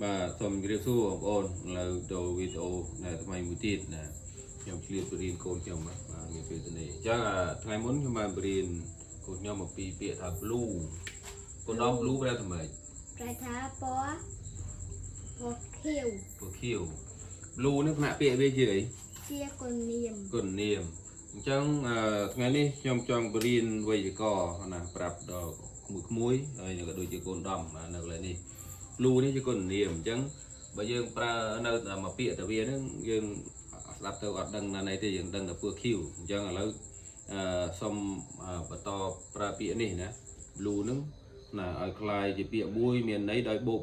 và thầm cái số của ôn là đầu video này thay mày mũi tịt nè nhom clear brin côn nhom mà người về từ này chắc là thay muốn cho mà brin côn nhom một pi bịa thà blue côn đó blue ra thầm mày trái thá bó khiêu blue nó nạ bịa về gì chia còn niềm chẳng ngàyនេះខ្ញុំចង់បរៀនវេយ្យាករណ៍ណាប្រាប់ដល់មួយហើយក៏ដូចជាកូនដំនៅកន្លែងនេះលូនេះជាកូននាមអញ្ចឹងបើយើងប្រើនៅមកពាក្យតាវាហ្នឹងយើងស្ដាប់ទៅអត់ដឹងណាណីទេយើងដឹងតែពើ Q អញ្ចឹងឥឡូវសុំបន្តប្រើពាក្យនេះណាលូហ្នឹងណាឲ្យคล้ายជាពាក្យមួយមានន័យដោយបូក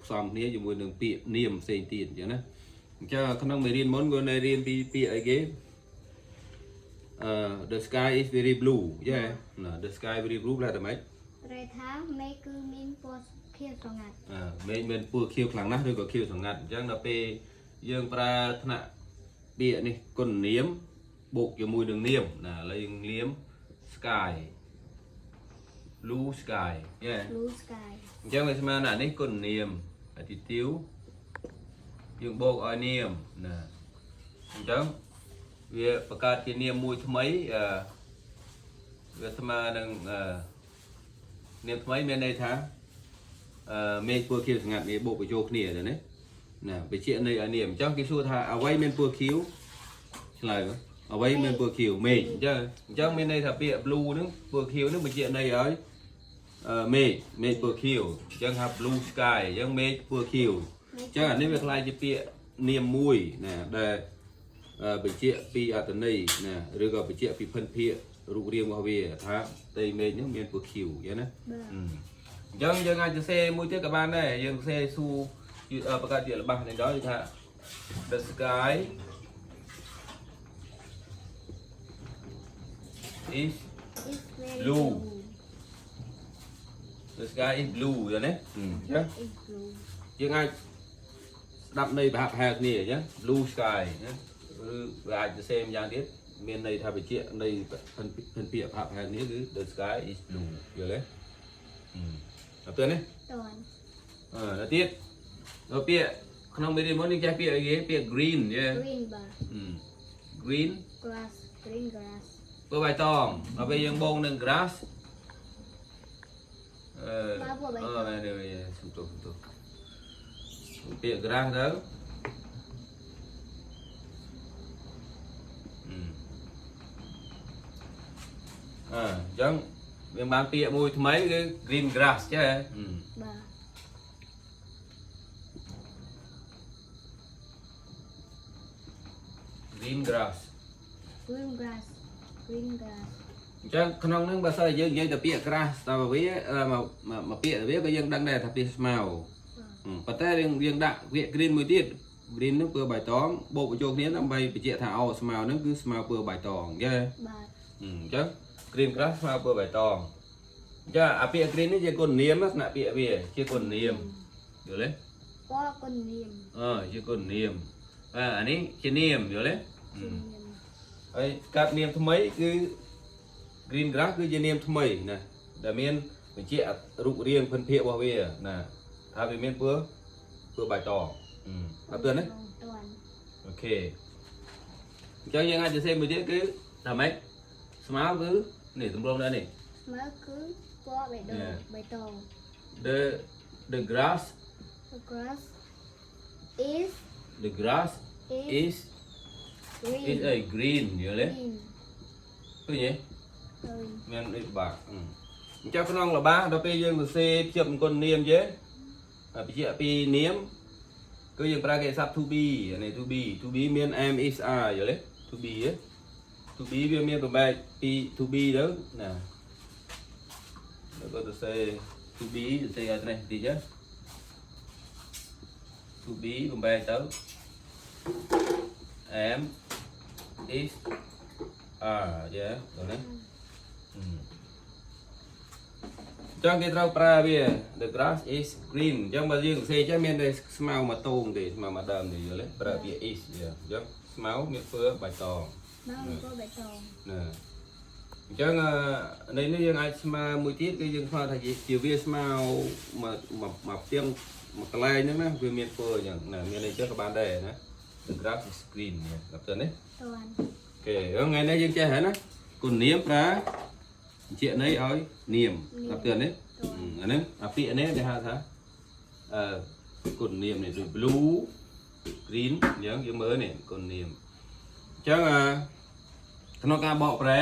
ផ្សំគ្នាជាមួយនឹងពាក្យនាមផ្សេងទៀតអញ្ចឹងណាអញ្ចឹងក្នុងមេរៀនមុនគាត់នៅរៀនពីពាក្យអីគេthe sky is very blue yeah the sky very blue là tầm ấy ប្រែថាមេឃគឺមានពណ៌ខៀវស្រងាត់មេឃមានពណ៌ខៀវខ្លាំងណាស់ឬក៏ខៀវស្រងាត់អញ្ចឹងដល់ពេលយើងប្រើថ្នាក់ពាក្យនេះគុណនាមបូកជាមួយនឹងនាមណាឥឡូវយើងនាម sky blue sky yeah blue sky អញ្ចឹងវាស្មើណានេះគុណនាមអាទិទាវយើងបូកឲ្យនាមណាអញ្ចឹងវាបង្កើតជានាមមួយថ្មីវាស្មើនឹងនាមថ្មីមានន័យថាមេឃពណ៌ខៀវស្ងាត់នេះបូកបញ្ចូលគ្នាទៅណាបញ្ជាក់ន័យឲ្យនាមអញ្ចឹងគេសួរថាអ្វីមានពណ៌ខៀវឆ្លើយអ្វីមានពណ៌ខៀវមេឃអញ្ចឹងមានន័យថាពាក្យ blue ហ្នឹងពណ៌ខៀវហ្នឹងបញ្ជាក់ន័យឲ្យមេឃពណ៌ខៀវអញ្ចឹងថា blue sky អញ្ចឹងមេឃពណ៌ខៀវអញ្ចឹងអានេះវាខ្លាយជាពាក្យនាមមួយណាដែលបញ្ជាក់ពីអត្ថន័យណាឬក៏បញ្ជាក់ពីភិនភាគរូបរាងរបស់វាថាផ្ទៃមេឃហ្នឹងមានពណ៌ខៀវអញ្ចឹងណាអញ្ចឹងយើងអាចសរសេរមួយទៀតក៏បានដែរយើងសរសេរស៊ូបង្កើតជាល្បះនេះដល់ថា the sky is blue the sky is blue អញ្ចឹងណាយើងអាចស្ដាប់ន័យប្រហាក់ប្រហែលគ្នាអញ្ចឹង blue sky ណាឬវាអាចសរសេរម្យ៉ាងទៀតមានន័យថាបញ្ជាក់ន័យភិនភាគប្រហាក់ប្រហែលគ្នាគឺ the sky is blue យល់ទេដល់ទៅនេះដល់ទៀតដល់ពាក្យក្នុងមេរៀនមុនយើងចេះពាក្យអីគេពាក្យ green យេ green បាទ green grass green grass ពណ៌បៃតងដល់ពេលយើងបូកនឹង grass មែនទេសុំទោសពាក្យ grass ទៅអញ្ចឹងវាបានពាក្យមួយថ្មីគឺ green grass ចេះបាទ green grass អញ្ចឹងក្នុងហ្នឹងបើសិនជាយើងនិយាយតែពាក្យ grass តើវាមកពាក្យវាក៏យើងដឹងដែរថាពាក្យស្មៅប៉ុន្តែយើងដាក់ពាក្យ green មួយទៀត green ហ្នឹងពណ៌បៃតងបូកបញ្ចូលគ្នាដើម្បីបញ្ជាក់ថាស្មៅហ្នឹងគឺស្មៅពណ៌បៃតងយេបាទអញ្ចឹង green grass ស្មៅពណ៌បៃតងអញ្ចឹងអាពាក្យ green នេះជាគុណនាមណាពាក្យវាជាគុណនាមយល់ទេពណ៌គុណនាមជាគុណនាមអានេះជានាមយល់ទេហើយកាត់នាមថ្មីគឺ green grass គឺជានាមថ្មីណាដែលមានបញ្ជាក់រូបរាងភិនភាគរបស់វាណាថាវាមានពណ៌បៃតងអត់ទឿនទេអូខេអញ្ចឹងយើងអាចសរសេរមួយទៀតគឺថាម៉េចស្មៅគឺនេះទម្រង់ដែរនេះស្មៅគឺពណ៌បៃតង the grass is a green យល់ទេឃើញទេមានដូចបាក់អញ្ចឹងក្នុងល្បះដល់ពេលយើងសរសេរភ្ជាប់អង្គនាមយេបញ្ជាក់ពីនាមគឺយើងប្រើគេស័ព្ទ to be នេះ to be មាន am is are យល់ទេ to be ហ៎ to be វាមានប្របែកពី to be ទៅណាដល់ទៅសរសេរ to be សរសេរឲ្យនេះតិច to be បំបែកទៅ am is are យេដល់នេះចឹងគេត្រូវប្រើវា the grass is green អញ្ចឹងបើយើងសរសេរចេះមានតែស្មៅមកតោងទេស្មៅមកដើមទេយល់ទេប្រើពាក្យ is អញ្ចឹងស្មៅមានពណ៌បៃតងណាអញ្ចឹងនេះយើងអាចស្មើមួយទៀតគឺយើងស្មើថាជាវាស្មៅមកផ្ទាំង một cái line nữa nè, viên miền phơi nhỉ, là miền này trước các bạn đây nè, the graphic screen nè, gặp chưa đấy? តួន Ok, ngày nay dương chơi hết á, còn niêm ra chuyện ấy ơi niềm gặp tiền đấy, anh ấy à pị này để ha thà, còn niềm này rồi blue, green nhớ cái mới này còn niềm, chắc là nó ca bọ pré,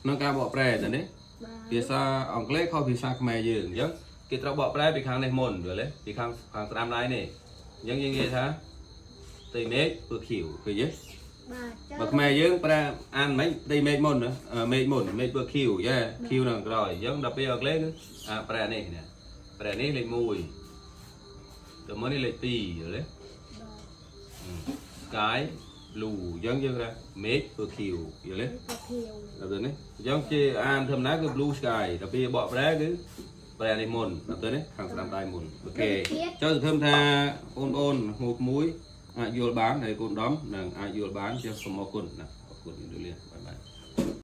nó ca bọ pré rồi đấy, បាទ ភាសាអង់គ្លេសខុសភាសាខ្មែរយើងអញ្ចឹងគេត្រូវបកប្រែពីខាងនេះមុនយល់ទេពីខាងស្ដាំដៃនេះអញ្ចឹងយើងនិយាយថាផ្ទៃមេឃពើខៀវឃើញទេ បាទចុះ បើខ្មែរយើងប្រែអានមិនផ្ទៃមេឃមុនណាមេឃមុនមេឃពើខៀវយេខៀវនៅក្រោយអញ្ចឹងដល់ពេលអង់គ្លេសគឺប្រែនេះណាប្រែនេះលេខ1ទៅមកនេះលេខ2យល់ទេ បាទ sky blue អញ្ចឹងយើងថាមេឃពើខៀវយល់ទេ ទៅខៀវ ដល់ទៅនេះអញ្ចឹងជាអានធម្មតាគឺ blue sky ដល់ពេលបកប្រែគឺប្រែនេះមុនដល់ទៅនេះខាងស្ដាំដៃមុនអូខេចុះសង្ឃឹមថាបងប្អូនមួយអាចយល់បានហើយកូនដំនឹងអាចយល់បានជាសូមអរគុណណាអរគុណលាបាយបាយ